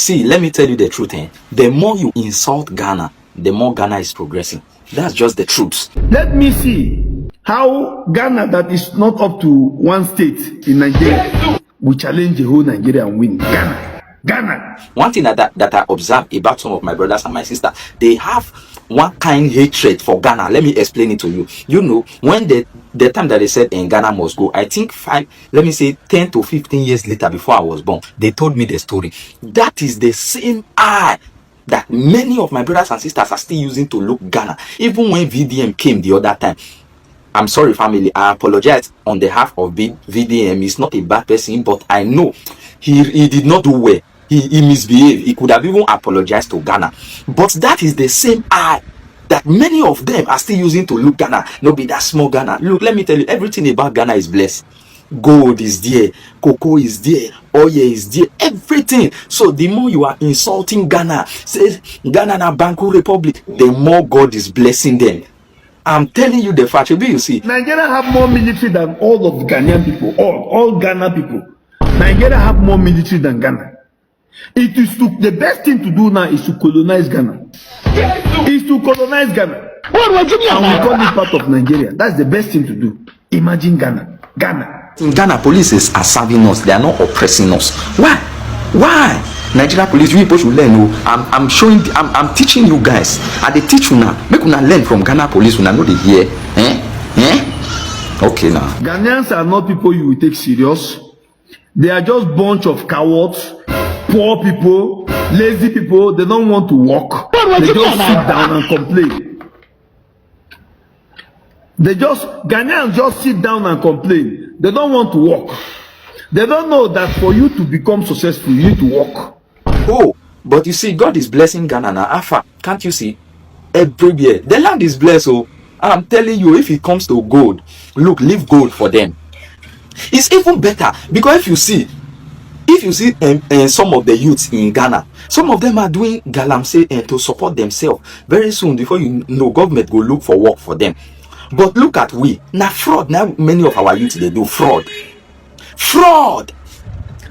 See, let me tell you the truth, eh? The more you insult Ghana, the more Ghana is progressing. That's just the truth. Let me see how Ghana, that is not up to one state in Nigeria, will challenge the whole Nigeria and win. Ghana. One thing that I observe about some of my brothers and my sisters, they have one kind hatred for Ghana. Let me explain it to you. You know, when the time that they said in Ghana must go, I think 10 to 15 years later, before I was born, they told me the story. That is the same eye that many of my brothers and sisters are still using to look Ghana. Even when VDM came the other time, I'm sorry, family, I apologize on behalf of VDM. He's not a bad person, but I know he did not do well. He misbehaved. He could have even apologized to Ghana. But that is the same eye that many of them are still using to look Ghana. No, be that small Ghana. Look, let me tell you, everything about Ghana is blessed. Gold is there, cocoa is there, oil is there, everything. So the more you are insulting Ghana, say Ghana na Banku Republic, the more God is blessing them. I'm telling you the fact. You see, Nigeria have more military than all of the Ghanaian people. All Ghana people. Nigeria have more military than Ghana. The best thing to do now is to colonize Ghana. Is to colonize Ghana. And we call it part of Nigeria. That's the best thing to do. Imagine Ghana. In Ghana, police are serving us. They are not oppressing us. Why? Nigeria police, you people should learn. I'm teaching you guys. And they teach you now. Make you learn from Ghana police. You know they hear. Okay now. Ghanaians are not people you will take serious. They are just bunch of cowards, poor people, lazy people. They don't want to work. They just sit down and complain. Ghanaians just sit down and complain. They don't want to work. They don't know that for you to become successful, you need to work. Oh, but you see, God is blessing Ghana now. Alpha, can't you see? Everywhere. The land is blessed. Oh, I'm telling you, if it comes to gold, look, leave gold for them. It's even better because if you see some of the youths in Ghana, some of them are doing galamsey and to support themselves. Very soon, before you know, government will look for work for them. But look at now fraud. Now many of our youths, they do fraud.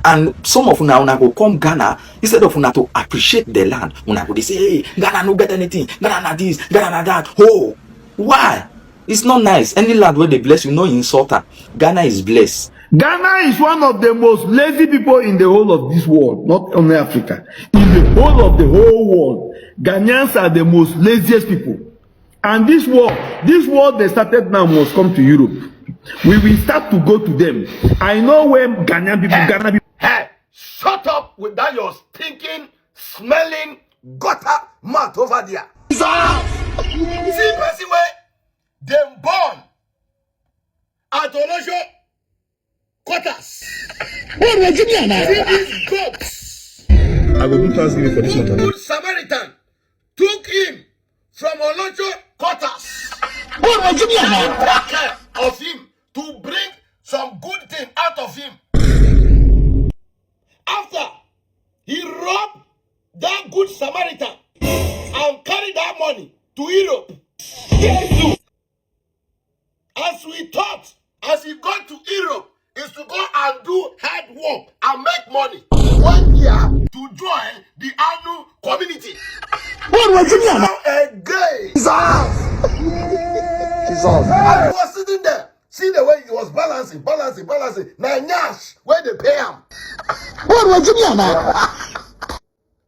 And some of una go come Ghana instead of una to appreciate the land. Una go they say, hey, Ghana no get anything. Ghana na this, Ghana na that. Oh, why? It's not nice. Any land where they bless you, no insulter. Ghana is blessed. Ghana is one of the most lazy people in the whole of this world, not only Africa. In the whole of the whole world, Ghanaians are the most laziest people. And this war they started now must come to Europe. We will start to go to them. I know when Ghana people. Hey, shut up with that your stinking, smelling gutter mouth over there. See, person where them born at Olosho quarters. See these goats. I will do Thanksgiving for this one. Good Samaritan took him from Olosho quarters. Take care of him to bring some good thing out of him. After he robbed that good Samaritan and carried that money to Europe. As we thought, as he got to Europe, is to go and do hard work and make money. He went here to join the Anu community. Now again. Jesus. And he was sitting there. See the way he was balancing. Now Nyash, where they pay him.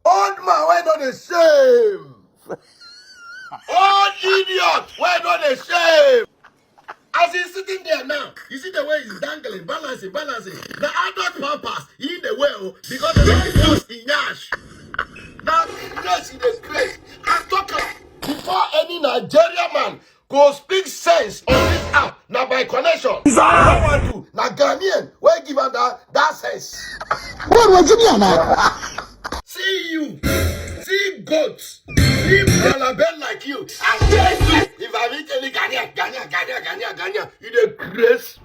Old man, why not the shame? Old idiot, why not the shame? As he's sitting there now, you see the way he's dangling, balancing. The adult purpose, he in the well, because the way he was in Nyash. Now, yes, in the place. I'm talking before any Nigerian man go speak sense on this app. Now by connection, I want to. Now Ghanaian, where give him that sense? See you, see goats, see Balabel like you. And if I meet any Ghanaian, you the grace.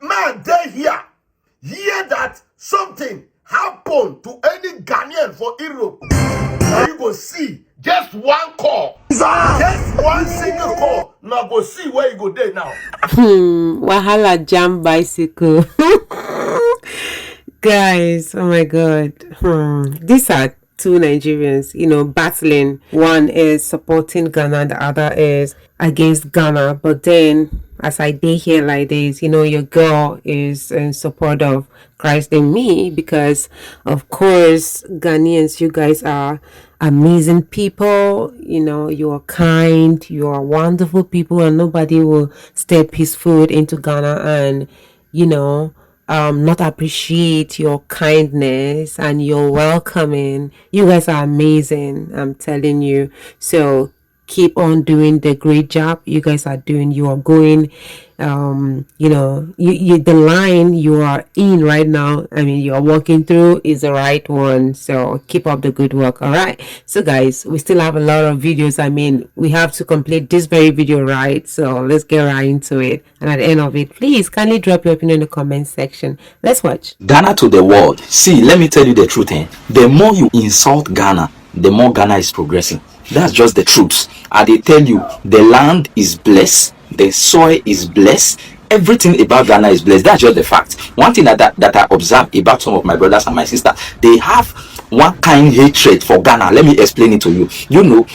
Man, they hear that something happened to any Ghanaian for Europe. Now you go see. Just one call. Just one single call. Now go see where you go there now. Wahala jam bicycle. Guys, oh my god. These are two Nigerians, battling. One is supporting Ghana, the other is against Ghana. But then, as I did here like this, your girl is in support of Christ in me because, of course, Ghanaians, you guys are amazing people. You are kind, you are wonderful people, and nobody will step his foot into Ghana and, not appreciate your kindness and your welcoming. You guys are amazing, I'm telling you. So keep on doing the great job you guys are doing. You are going the line you are in right now, you are walking through, is the right one. So keep up the good work. All right, so guys, we still have a lot of videos. We have to complete this very video, right? So let's get right into it, and at the end of it, please kindly drop your opinion in the comment section. Let's watch. Ghana to the world. See, let me tell you the truth. The more you insult Ghana, the more Ghana is progressing. That's just the truth. They tell you the land is blessed, the soil is blessed, everything about Ghana is blessed. That's just the fact. One thing that I observe about some of my brothers and my sisters, they have one kind hatred for Ghana. Let me explain it to you.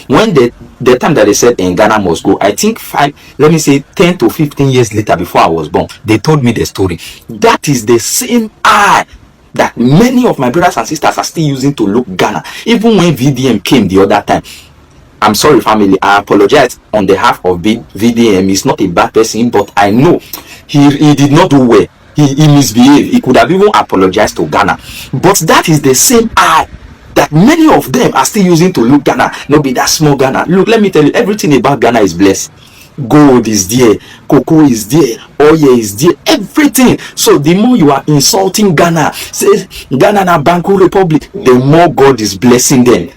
When the time that they said Ghana must go, I think 10 to 15 years later, before I was born, they told me the story. That is the same eye that many of my brothers and sisters are still using to look Ghana. Even when VDM came the other time, I'm sorry, family, I apologize on behalf of VDM. He's not a bad person, but I know he did not do well. He misbehaved. He could have even apologized to Ghana. But that is the same eye that many of them are still using to look Ghana. No, be that small Ghana. Look, let me tell you, everything about Ghana is blessed. Gold is there, cocoa is there, oil is there, everything. So the more you are insulting Ghana, say Ghana na Banku Republic, the more God is blessing them.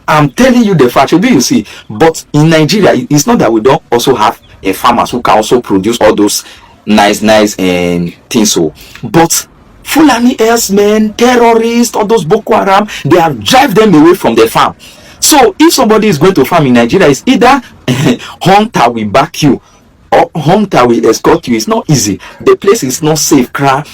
I'm telling you the fact, you see. But in Nigeria, it's not that we don't also have farmers who can also produce all those nice things. So, but Fulani herdsmen, terrorists, all those Boko Haram, they have drive them away from the farm. So if somebody is going to farm in Nigeria, it's either hunter will back you or hunter will escort you. It's not easy. The place is not safe, crap.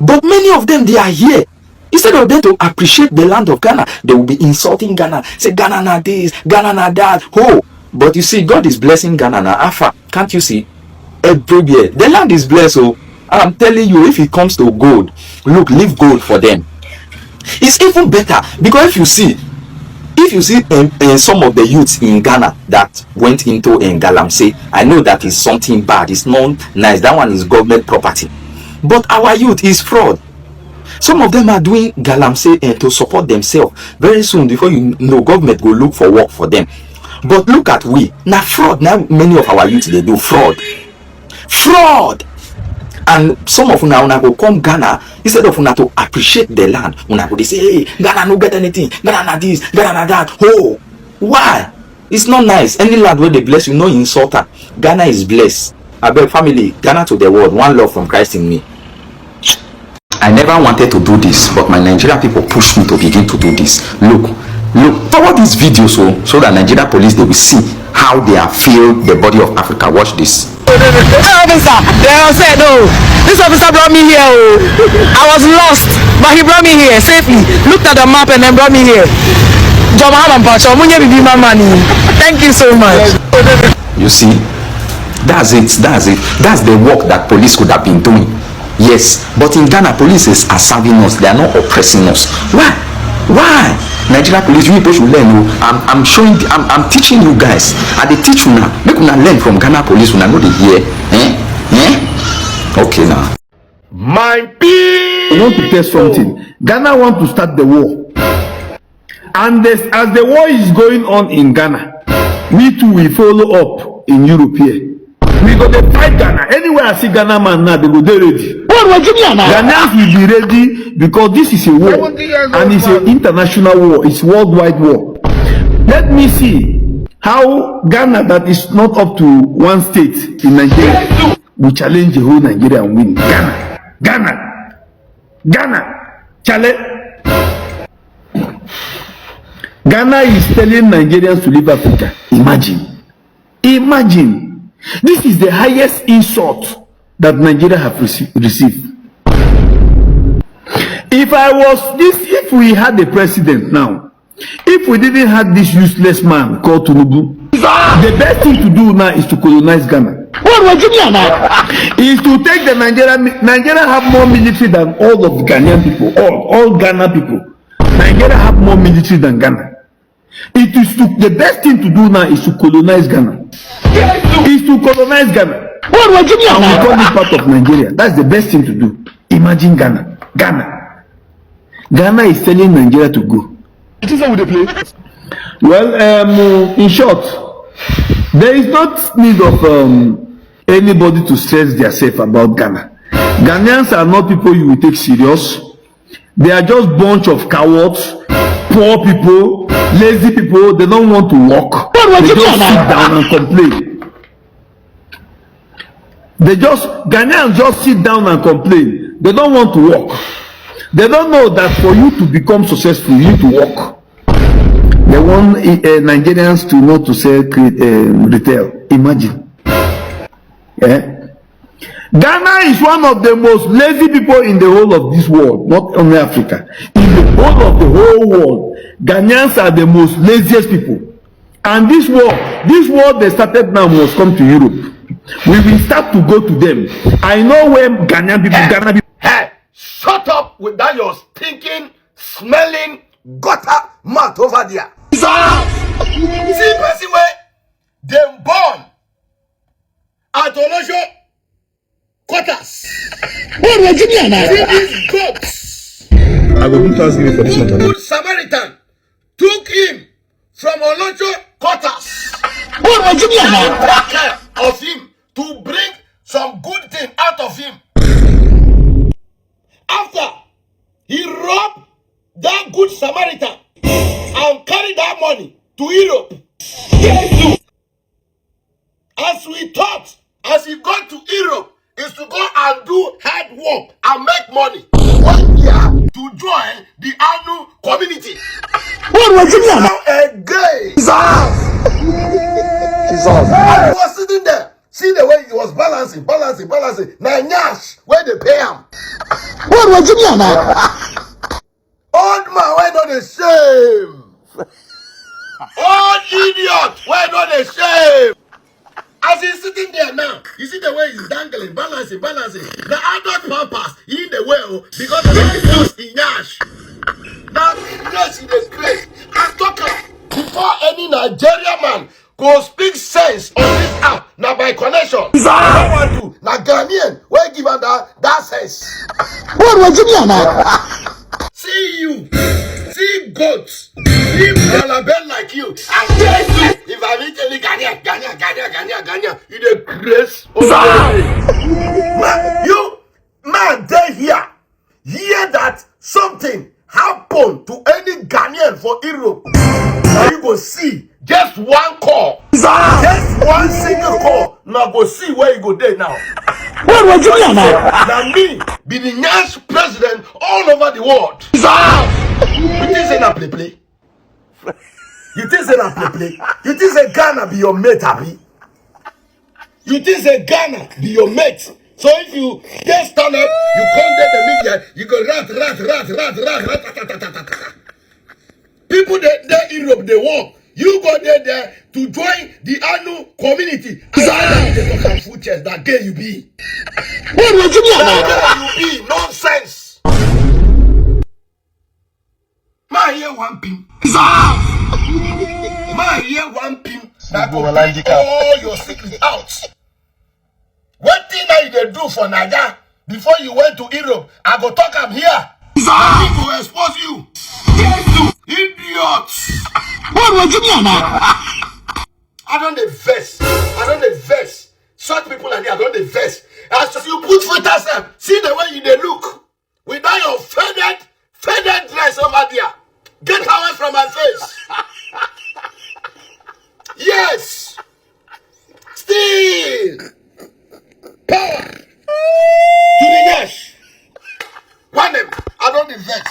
But many of them, they are here. Instead of them to appreciate the land of Ghana, they will be insulting Ghana. Say Ghana na this, Ghana na that. Oh, but you see, God is blessing Ghana na Afa. Can't you see? Everywhere. The land is blessed. So I'm telling you, if it comes to gold, look, leave gold for them. It's even better because if you see some of the youths in Ghana that went into Galamsey, I know that is something bad. It's not nice. That one is government property. But our youth is fraud. Some of them are doing Galamsey to support themselves. Very soon, before you know, government will look for work for them. But look at we. Now fraud. Now many of our youth, they do fraud. Fraud. And some of una go come Ghana, instead of una to appreciate the land, una go they say, hey, Ghana no get anything, Ghana na this, Ghana na that. Oh, why? It's not nice. Any land where they bless you, no insult her. Ghana is blessed. I beg family, Ghana to the world, one love from Christ in me. I never wanted to do this, but my Nigerian people pushed me to begin to do this. Look, forward this video so that Nigeria police, they will see how they have filled the body of Africa. Watch this. Officer, they said, no, this officer brought me here. I was lost, but he brought me here safely. Looked at the map and then brought me here. Thank you so much. You see, that's it. That's the work that police could have been doing. Yes, but in Ghana, police are serving us. They are not oppressing us. Why? Nigeria police, you people should learn. I'm teaching you guys. They teach you now. Make you learn from Ghana police. You know they hear. Okay now. My people. I want to tell something. Ghana want to start the war. And as the war is going on in Ghana, we too will follow up in Europe here. We go to fight Ghana. Anywhere I see Ghana man now, they go there ready. Ghanaians will be ready because this is a war and it's an international war. It's worldwide war. Let me see how Ghana, that is not up to one state in Nigeria, will challenge the whole Nigeria and win. Ghana, challenge. Ghana is telling Nigerians to leave Africa. Imagine. This is the highest insult that Nigeria have received. if we had a president now, if we didn't have this useless man called Tinubu, the best thing to do now is to colonize Ghana. Is to take the Nigeria have more military than all of Ghanaian people, all Ghana people. Nigeria have more military than Ghana. It is the best thing to do now is to colonize Ghana. Is to colonize Ghana. And we call it part of Nigeria. That's the best thing to do. Imagine Ghana. Ghana is telling Nigeria to go. Well, in short, there is not need of anybody to stress themselves about Ghana. Ghanaians are not people you will take serious. They are just bunch of cowards, poor people, lazy people. They don't want to work. They just sit down and complain. Ghanaians just sit down and complain. They don't want to work. They don't know that for you to become successful, you need to work. They want Nigerians to know to sell retail. Imagine. Yeah. Ghana is one of the most lazy people in the whole of this world, not only Africa. In the whole of the whole world, Ghanaians are the most laziest people. And this war they started now must come to Europe. We will start to go to them. I know where Ghana people. Hey, shut up with that your stinking, smelling gutter mouth over there. See, person where them born at Olosho quarters. See these goats. I will do Thanksgiving for this one. Good Samaritan took him from Olosho quarters. Take care of him to bring some good thing out of him. After he robbed that good Samaritan and carried that money to Europe. As we thought, as he got to Europe, is to go and do hard work and make money. 1 year to join the annual community. Now again. I was sitting there. See the way he was balancing. Now Nyash, where they pay him. Old man, why not the shame? Old idiot, why not the shame? As he's sitting there now, you see the way he's dangling, balancing. The adult purpose in the well because of the lost in Nyash. Now, Nyash in the place. I'm talking before any Nigerian man go speak sense on this app. Now by connection, I don't want to. Now Ghanaian, where give him that sense? See you, see goats, see Balabel like you, and if I meet any Ghanaian, you the grace. Man, they hear that something happened to any Ghanaian for Europe. Now you go see just one call, just one single call. Now go see where you go there now. Now me be the Nyash president all over the world. You think say na play? You think say na play? You think say Ghana be your mate, Abi? You think say Ghana be your mate? So if you just stand up, you come there the media, you go rat. People there Europe they walk. You go there to join the annual community. And they talk about food chest. That day you be. That day you be. Nonsense. Man here one pin. Man here one pin. That go bring all your secrets out. What thing that you do for Naga before you went to Europe? I go talk am here. I will expose you. Idiots. I don't the vest. Such people like that, I don't the vest. As you put filters up, see the way you they look. Without your faded dress over there. Get away from my face. Yes. Still. Power. To the Nyash. One name. I don't the vest.